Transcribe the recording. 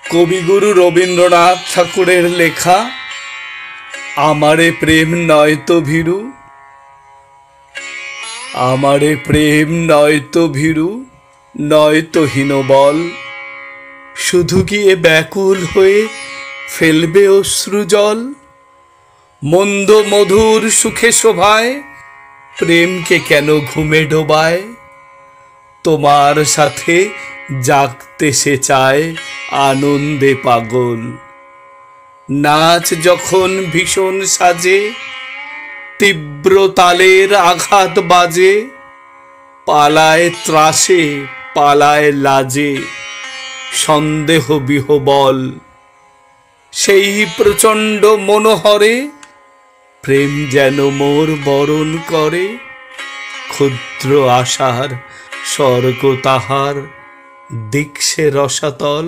কবিগুরু রবীন্দ্রনাথ ঠাকুরের লেখা আমারে প্রেম নয়তো ভীরু, আমারে প্রেম নয়তো ভীরু, নয়তো হীনবল। শুধু গিয়ে ব্যাকুল হয়ে ফেলবে অশ্রুজল। মন্দ মধুর সুখে শোভায় প্রেমকে কেন ঘুমে ডোবায়। তোমার সাথে জাগতে সে চায় আনন্দে পাগল। নাচ যখন ভীষণ সাজে, তীব্র তালের আঘাত বাজে, পালায় ত্রাসে পালায় লাজে সন্দেহ বিহবল। সেই প্রচণ্ড মনোহরে প্রেম যেন মোর বরণ করে। ক্ষুদ্র আশার স্বর্গ তাহার দিক্সে রসাতল।